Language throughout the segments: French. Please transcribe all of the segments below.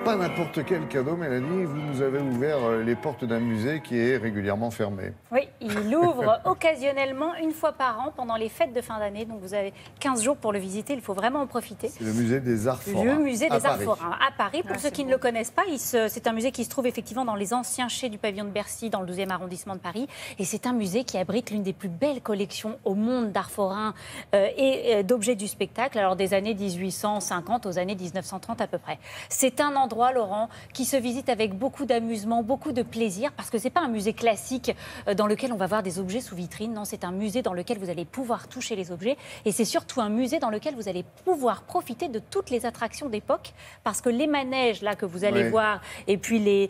pas n'importe quel cadeau, Mélanie. Vous nous avez ouvert les portes d'un musée qui est régulièrement fermé. Oui, il ouvre occasionnellement une fois par an pendant les fêtes de fin d'année. Donc vous avez 15 jours pour le visiter, il faut vraiment en profiter. C'est le musée des Arts Forains. Le musée des Arts Forains à Paris. Pour ceux qui ne le connaissent pas, c'est un musée qui se trouve effectivement dans les anciens chais du pavillon de Bercy, dans le 12e arrondissement de Paris. Et c'est un musée qui abrite l'une des plus belles collections au monde d'art forain et d'objets du spectacle, alors des années 1850 aux années 1930 à peu près. C'est un endroit, Laurent, qui se visite avec beaucoup d'amusement, beaucoup de plaisir, parce que ce n'est pas un musée classique dans lequel on va voir des objets sous vitrine. Non, c'est un musée dans lequel vous allez pouvoir toucher les objets. Et c'est surtout un musée dans lequel vous allez pouvoir profiter de toutes les attractions d'époque, parce que les manèges là que vous allez voir, et puis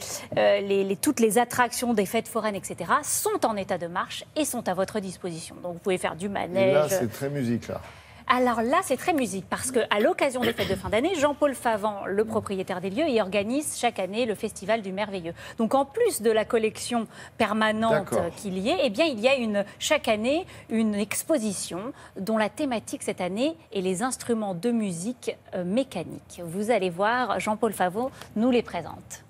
toutes les attractions des fêtes foraines, etc., sont en état de marche et sont à votre disposition. Donc vous pouvez faire du manège. Et là, c'est très musique, là. Alors là, c'est très musique, parce qu'à l'occasion des fêtes de fin d'année, Jean-Paul Favant, le propriétaire des lieux, y organise chaque année le Festival du Merveilleux. Donc en plus de la collection permanente qu'il y ait, eh bien, il y a chaque année une exposition dont la thématique cette année est les instruments de musique mécanique. Vous allez voir, Jean-Paul Favant nous les présente.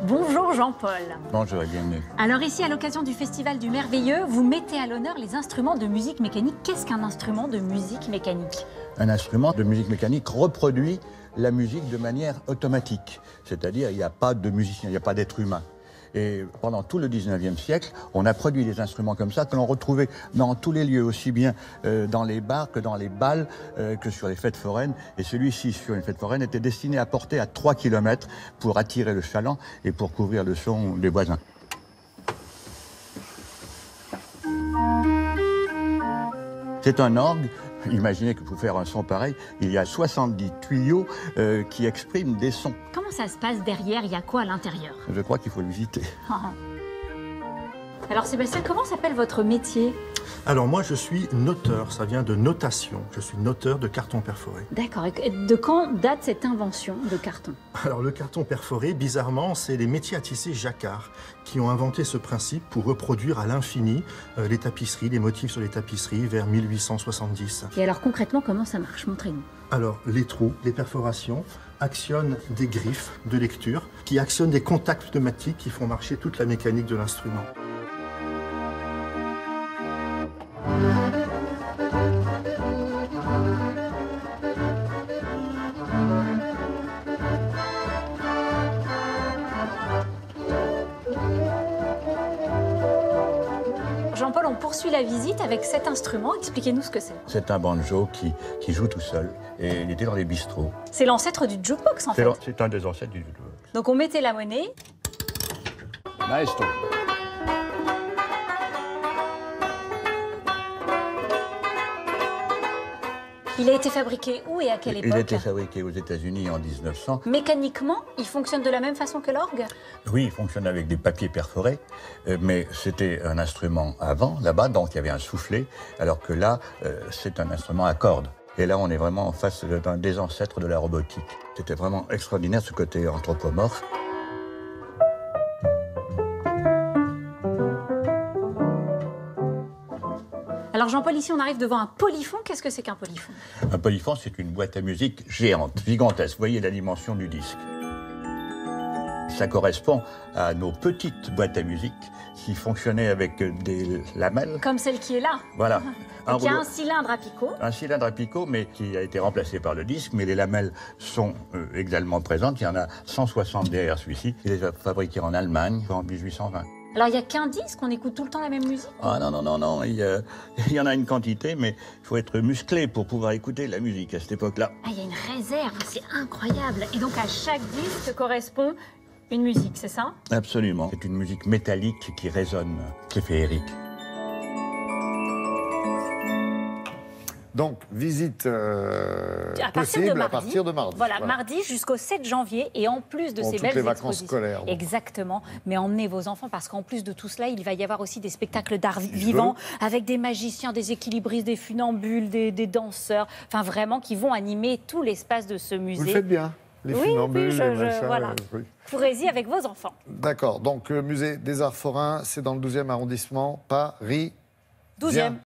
Bonjour Jean-Paul. Bonjour et bienvenue. Alors ici, à l'occasion du Festival du Merveilleux, vous mettez à l'honneur les instruments de musique mécanique. Qu'est-ce qu'un instrument de musique mécanique? Un instrument de musique mécanique reproduit la musique de manière automatique. C'est-à-dire, il n'y a pas de musicien, il n'y a pas d'être humain. Et pendant tout le 19e siècle, on a produit des instruments comme ça que l'on retrouvait dans tous les lieux, aussi bien dans les bars que dans les bals, que sur les fêtes foraines. Et celui-ci, sur une fête foraine, était destiné à porter à 3 km pour attirer le chaland et pour couvrir le son des voisins. C'est un orgue. Imaginez que pour faire un son pareil, il y a 70 tuyaux qui expriment des sons. Comment ça se passe derrière? Il y a quoi à l'intérieur? Je crois qu'il faut le visiter. Alors Sébastien, comment s'appelle votre métier? Alors moi je suis noteur, ça vient de notation. Je suis noteur de carton perforé. D'accord. Et de quand date cette invention de carton? Alors le carton perforé, bizarrement, c'est les métiers à tisser jacquard qui ont inventé ce principe pour reproduire à l'infini les tapisseries, les motifs sur les tapisseries vers 1870. Et alors concrètement, comment ça marche? Montrez-nous. Alors les trous, les perforations actionnent des griffes de lecture qui actionnent des contacts pneumatiques qui font marcher toute la mécanique de l'instrument. Jean-Paul, on poursuit la visite avec cet instrument. Expliquez-nous ce que c'est. C'est un banjo qui joue tout seul et il était dans les bistrots. C'est l'ancêtre du jukebox en fait. C'est un des ancêtres du jukebox. Donc on mettait la monnaie. Maestro. Il a été fabriqué où et à quelle époque? Il a été fabriqué aux États-Unis en 1900. Mécaniquement, il fonctionne de la même façon que l'orgue? Oui, il fonctionne avec des papiers perforés, mais c'était un instrument avant, là-bas, donc il y avait un soufflet, alors que là, c'est un instrument à cordes. Et là, on est vraiment en face d'un des ancêtres de la robotique. C'était vraiment extraordinaire, ce côté anthropomorphe. Alors Jean-Paul, ici on arrive devant un polyphon. Qu'est-ce que c'est qu'un polyphon? Un polyphon, c'est une boîte à musique géante, gigantesque. Vous voyez la dimension du disque. Ça correspond à nos petites boîtes à musique qui fonctionnaient avec des lamelles. Comme celle qui est là. Voilà. Il y a un cylindre à picot. Un cylindre à picot, mais qui a été remplacé par le disque. Mais les lamelles sont également présentes. Il y en a 160 derrière celui-ci. Il est fabriqué en Allemagne en 1820. Alors, il n'y a qu'un disque, on écoute tout le temps la même musique? Ah non, il y en a une quantité, mais il faut être musclé pour pouvoir écouter la musique à cette époque-là. Ah, il y a une réserve, c'est incroyable. Et donc, à chaque disque correspond une musique, c'est ça? Absolument. C'est une musique métallique qui résonne, c'est féerique. Donc, visite possible à partir de mardi. Voilà, mardi jusqu'au 7 janvier. Et en plus de ces belles les vacances expositions, scolaires. Exactement. Mais emmenez vos enfants parce qu'en plus de tout cela, il va y avoir aussi des spectacles d'art vivant avec des magiciens, des équilibristes, des funambules, des danseurs. Enfin, vraiment, qui vont animer tout l'espace de ce musée. Vous le faites bien. Les funambules, les machins, voilà. Pourrez-y avec vos enfants. D'accord. Donc, le musée des Arts Forains, c'est dans le 12e arrondissement, Paris. 12e.